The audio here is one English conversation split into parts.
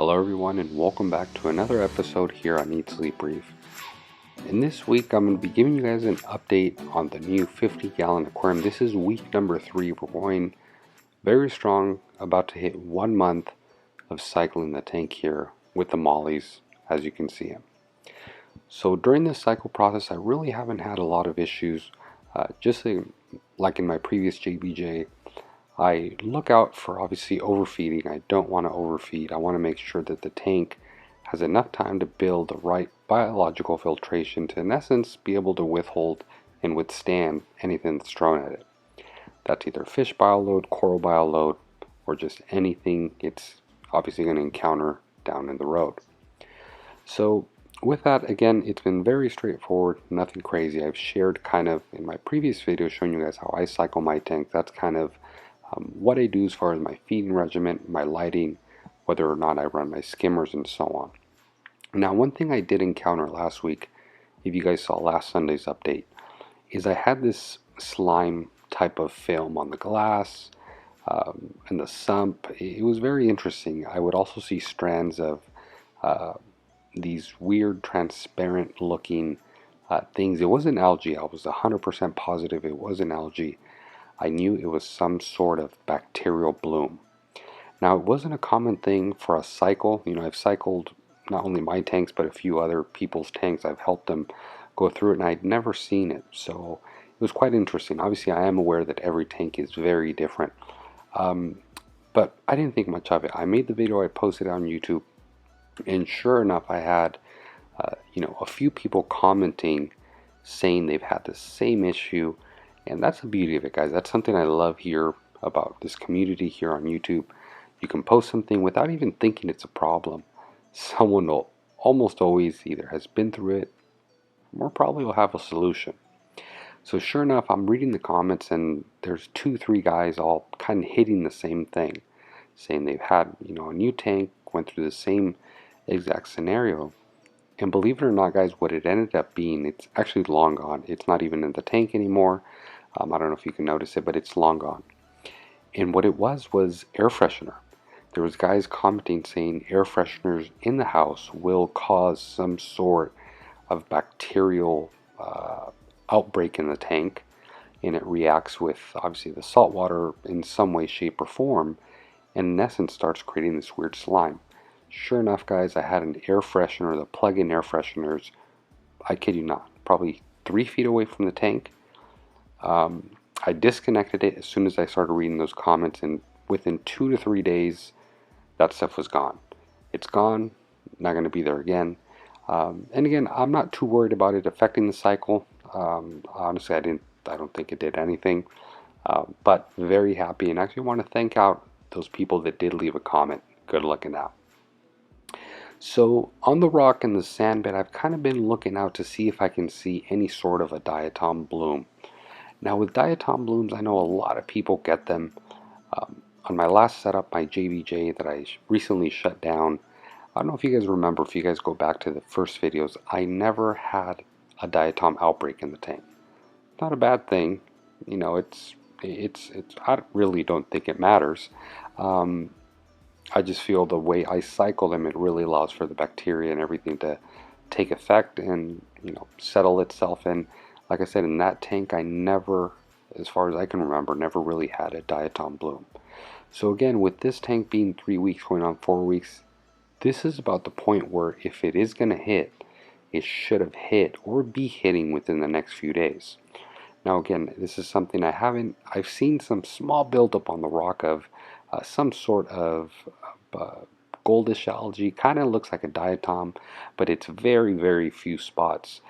Hello everyone and welcome back to another episode here on Eat Sleep Brief. In this week I'm going to be giving you guys an update on the new 50-gallon aquarium. This is week number 3. We're going very strong, about to hit 1 month of cycling the tank here with the mollies, as you can see them. So during this cycle process I really haven't had a lot of issues. Just like in my previous JBJ, I look out for obviously overfeeding. I don't want to overfeed. I want to make sure that the tank has enough time to build the right biological filtration to, in essence, be able to withhold and withstand anything that's thrown at it. That's either fish bioload, coral bioload, or just anything it's obviously going to encounter down in the road. So with that, again, it's been very straightforward, nothing crazy. I've shared kind of in my previous video showing you guys how I cycle my tank. That's kind of what I do as far as my feeding regimen, my lighting, whether or not I run my skimmers, and so on. Now, one thing I did encounter last week, if you guys saw last Sunday's update, is I had this slime type of film on the glass and the sump. It was very interesting. I would also see strands of these weird transparent looking things. It wasn't algae. I was 100% positive it wasn't algae. I knew it was some sort of bacterial bloom. Now, it wasn't a common thing for a cycle. You know, I've cycled not only my tanks, but a few other people's tanks. I've helped them go through it, and I'd never seen it. So it was quite interesting. Obviously, I am aware that every tank is very different. But I didn't think much of it. I made the video, I posted it on YouTube, and sure enough, I had, a few people commenting saying they've had the same issue. And that's the beauty of it, guys. That's something I love here about this community here on YouTube. You can post something without even thinking it's a problem. Someone will almost always either has been through it or probably will have a solution. So sure enough, I'm reading the comments and there's 2-3 guys all kind of hitting the same thing, saying they've had, a new tank, went through the same exact scenario. And believe it or not, guys, what it ended up being, it's actually long gone. It's not even in the tank anymore. I don't know if you can notice it, but it's long gone. And what it was air freshener. There was guys commenting saying air fresheners in the house will cause some sort of bacterial outbreak in the tank, and it reacts with obviously the salt water in some way, shape, or form, and in essence starts creating this weird slime. Sure enough, guys, I had an air freshener, the plug-in air fresheners, I kid you not, probably 3 feet away from the tank. I disconnected it as soon as I started reading those comments, and within 2 to 3 days, that stuff was gone. It's gone, not going to be there again. And again, I'm not too worried about it affecting the cycle. Honestly, I don't think it did anything. But very happy, and actually want to thank out those people that did leave a comment. Good looking out. So on the rock and the sand bed, I've kind of been looking out to see if I can see any sort of a Diatom Bloom. Now with Diatom Blooms, I know a lot of people get them. On my last setup, my JBJ that I recently shut down, I don't know if you guys remember, if you guys go back to the first videos, I never had a Diatom outbreak in the tank. Not a bad thing, it's I really don't think it matters. I just feel the way I cycle them, it really allows for the bacteria and everything to take effect and settle itself in. Like I said, in that tank, I never, as far as I can remember, never really had a Diatom Bloom. So again, with this tank being 3 weeks, going on 4 weeks, this is about the point where if it is going to hit, it should have hit or be hitting within the next few days. Now again, this is something I've seen some small buildup on the rock of some sort of goldish algae. Kind of looks like a diatom, but it's very, very few spots.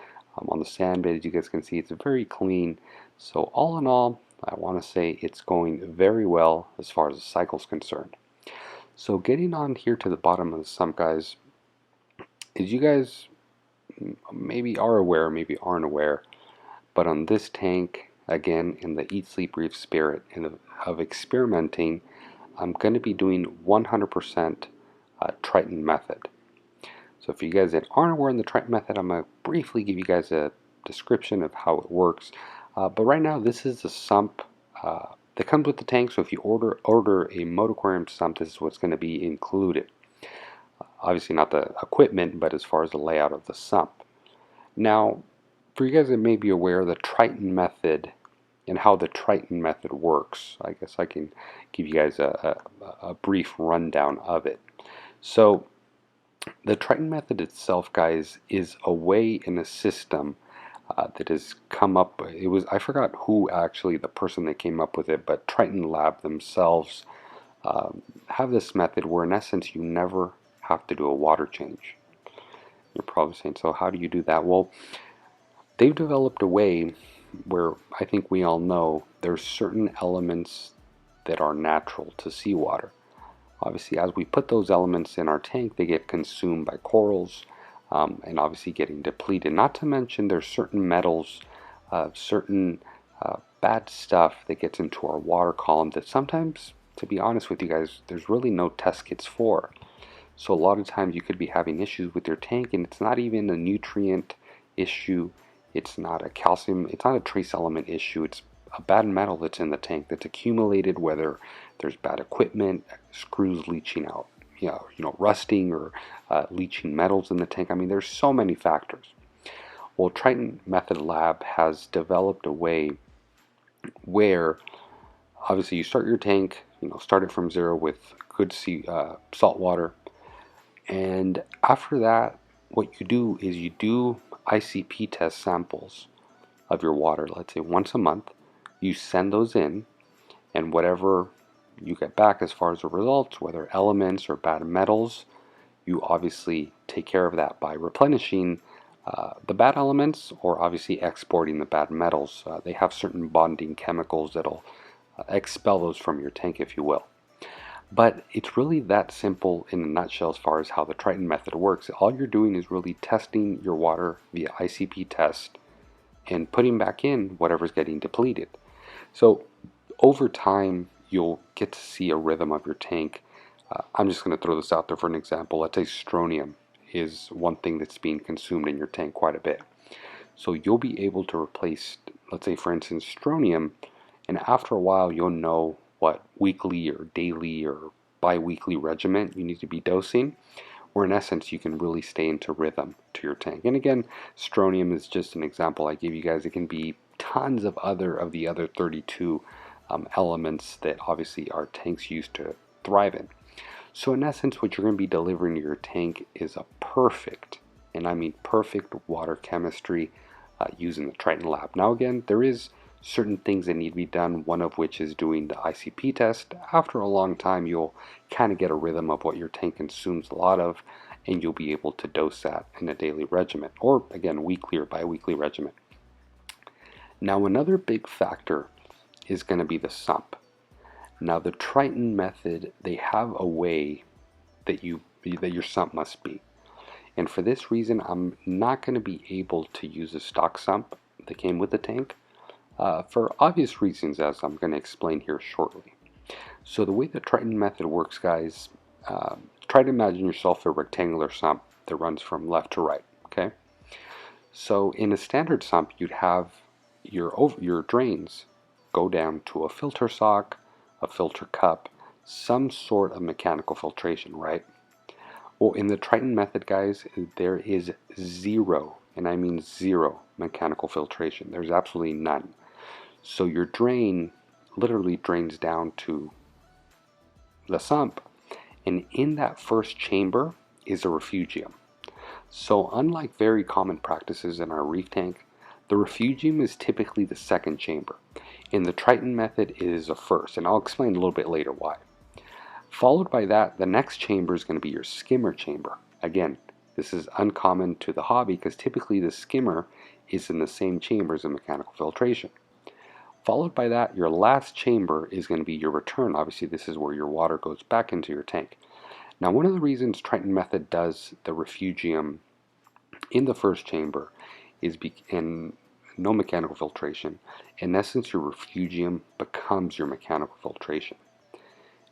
On the sand bed, as you guys can see, it's very clean. So all in all, I want to say it's going very well as far as the cycle is concerned. So getting on here to the bottom of the sump, guys, as you guys maybe are aware, maybe aren't aware, but on this tank, again, in the Eat Sleep Brief spirit of experimenting, I'm going to be doing 100% Triton Method. So if you guys that aren't aware of the Triton Method, I'm going to briefly give you guys a description of how it works. But right now, this is the sump that comes with the tank. So if you order a Motoquarium sump, this is what's going to be included. Obviously not the equipment, but as far as the layout of the sump. Now, for you guys that may be aware, the Triton method and how the Triton method works, I guess I can give you guys a brief rundown of it. So, the Triton method itself, guys, is a way in a system that has come up. It was, I forgot who actually, the person that came up with it, but Triton Lab themselves have this method where, in essence, you never have to do a water change. You're probably saying, so how do you do that? Well, they've developed a way where I think we all know there's certain elements that are natural to seawater. Obviously, as we put those elements in our tank, they get consumed by corals and obviously getting depleted. Not to mention there's certain metals, certain bad stuff that gets into our water column that sometimes, to be honest with you guys, there's really no test kits for. So a lot of times you could be having issues with your tank, and it's not even a nutrient issue, it's not a calcium, it's not a trace element issue, it's a bad metal that's in the tank that's accumulated, whether there's bad equipment, screws leaching out, rusting, or leaching metals in the tank. I mean, there's so many factors. Well, Triton Method Lab has developed a way where obviously you start your tank, start it from zero with good salt water, and after that, what you do is you do ICP test samples of your water, let's say once a month. You send those in, and whatever you get back as far as the results, whether elements or bad metals, you obviously take care of that by replenishing the bad elements, or obviously exporting the bad metals. They have certain bonding chemicals that'll expel those from your tank, if you will. But it's really that simple in a nutshell as far as how the Triton method works. All you're doing is really testing your water via ICP test and putting back in whatever's getting depleted. So over time, you'll get to see a rhythm of your tank. I'm just going to throw this out there for an example. Let's say strontium is one thing that's being consumed in your tank quite a bit. So you'll be able to replace, let's say for instance, strontium, and after a while you'll know what weekly or daily or bi-weekly regimen you need to be dosing, or in essence you can really stay into rhythm to your tank. And again, strontium is just an example I gave you guys. It can be tons of the other 32 elements that obviously our tanks used to thrive in. So in essence, what you're going to be delivering to your tank is a perfect, and I mean perfect, water chemistry using the Triton Lab. Now again, there is certain things that need to be done, one of which is doing the ICP test. After a long time, you'll kind of get a rhythm of what your tank consumes a lot of, and you'll be able to dose that in a daily regimen, or again, weekly or bi-weekly regimen. Now another big factor is going to be the sump. Now the Triton method, they have a way that your sump must be. And for this reason, I'm not going to be able to use a stock sump that came with the tank for obvious reasons, as I'm going to explain here shortly. So the way the Triton method works, guys, try to imagine yourself a rectangular sump that runs from left to right, okay? So in a standard sump, you'd have your drains go down to a filter sock, a filter cup, some sort of mechanical filtration, right? Well, in the Triton method, guys, there is zero, and I mean zero, mechanical filtration. There's absolutely none. So your drain literally drains down to the sump, and in that first chamber is a refugium. So unlike very common practices in our reef tank, the refugium is typically the second chamber. In the Triton method, it is the first, and I'll explain a little bit later why. Followed by that, the next chamber is going to be your skimmer chamber. Again, this is uncommon to the hobby because typically the skimmer is in the same chamber as the mechanical filtration. Followed by that, your last chamber is going to be your return. Obviously, this is where your water goes back into your tank. Now, one of the reasons Triton method does the refugium in the first chamber is in no mechanical filtration. In essence, your refugium becomes your mechanical filtration.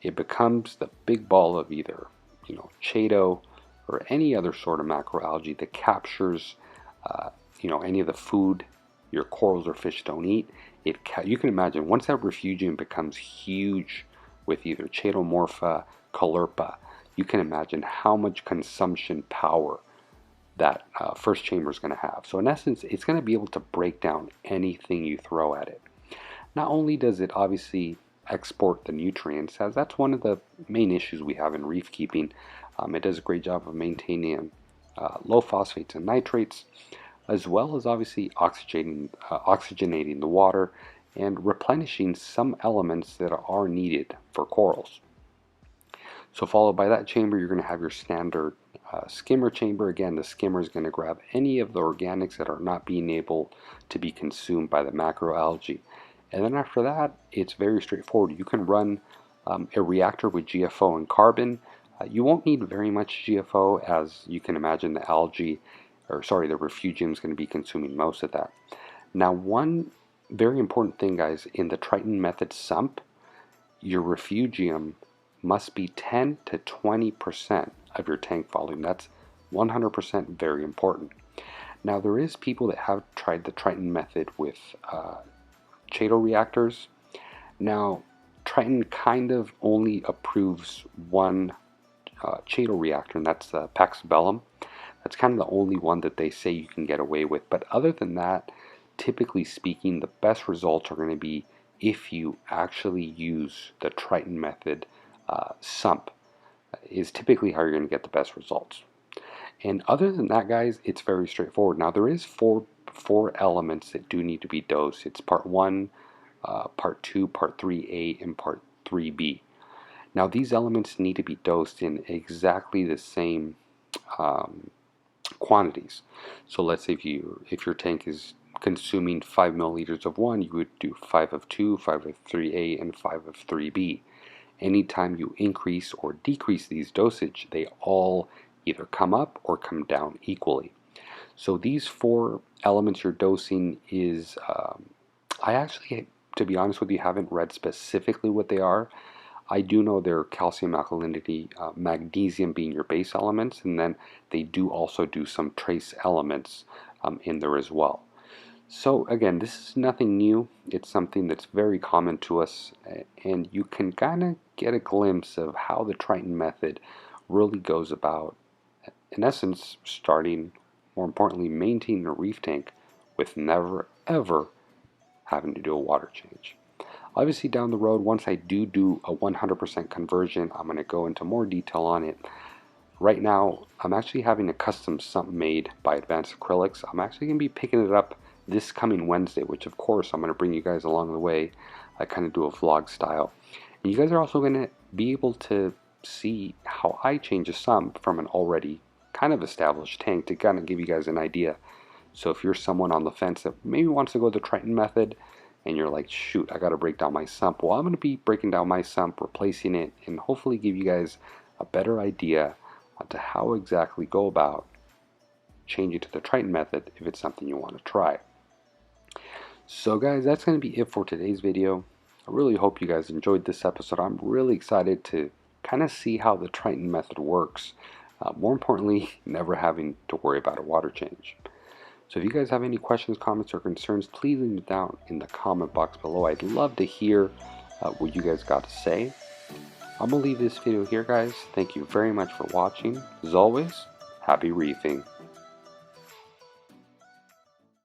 It becomes the big ball of either, Chaeto or any other sort of macroalgae that captures, any of the food your corals or fish don't eat. You can imagine once that refugium becomes huge with either Chaetomorpha, Caulerpa, you can imagine how much consumption power that first chamber is going to have. So in essence, it's going to be able to break down anything you throw at it. Not only does it obviously export the nutrients, as that's one of the main issues we have in reef keeping. It does a great job of maintaining low phosphates and nitrates, as well as obviously oxygenating the water and replenishing some elements that are needed for corals. So followed by that chamber, you're going to have your standard skimmer chamber. Again, the skimmer is going to grab any of the organics that are not being able to be consumed by the macroalgae. And then after that, it's very straightforward. You can run a reactor with GFO and carbon. You won't need very much GFO, as you can imagine the the refugium is going to be consuming most of that. Now, one very important thing, guys, in the Triton Method sump, your refugium must be 10 to 20% of your tank volume. That's 100% very important. Now, there is people that have tried the Triton Method with Chaeto reactors. Now, Triton kind of only approves one Chaeto reactor, and that's the Paxibellum. That's kind of the only one that they say you can get away with. But other than that, typically speaking, the best results are going to be if you actually use the Triton Method sump, is typically how you're going to get the best results. And other than that, guys, it's very straightforward. Now, there is four elements that do need to be dosed. It's part 1, part 2, part 3A, and part 3B. Now, these elements need to be dosed in exactly the same quantities. So let's say if your tank is consuming 5 milliliters of one, you would do 5 of 2, 5 of 3A, and 5 of 3B. Anytime you increase or decrease these dosage, they all either come up or come down equally. So these 4 elements you're dosing is, I actually, to be honest with you, haven't read specifically what they are. I do know they're calcium alkalinity, magnesium being your base elements, and then they do also do some trace elements in there as well. So again, this is nothing new. It's something that's very common to us, and you can kind of get a glimpse of how the Triton Method really goes about, in essence, starting, more importantly, maintaining a reef tank with never ever having to do a water change. Obviously, down the road, once I do a 100% conversion, I'm going to go into more detail on it. Right now, I'm actually having a custom sump made by Advanced Acrylics. I'm actually going to be picking it up this coming Wednesday, which of course I'm going to bring you guys along the way. I kind of do a vlog style. And you guys are also going to be able to see how I change a sump from an already kind of established tank to kind of give you guys an idea. So if you're someone on the fence that maybe wants to go the Triton Method and you're like, shoot, I got to break down my sump. Well, I'm going to be breaking down my sump, replacing it, and hopefully give you guys a better idea to how exactly go about changing to the Triton Method if it's something you want to try. So guys, that's going to be it for today's video. I really hope you guys enjoyed this episode. I'm really excited to kind of see how the Triton Method works. More importantly, never having to worry about a water change. So if you guys have any questions, comments, or concerns, please leave them down in the comment box below. I'd love to hear what you guys got to say. I'm going to leave this video here, guys. Thank you very much for watching. As always, happy reefing.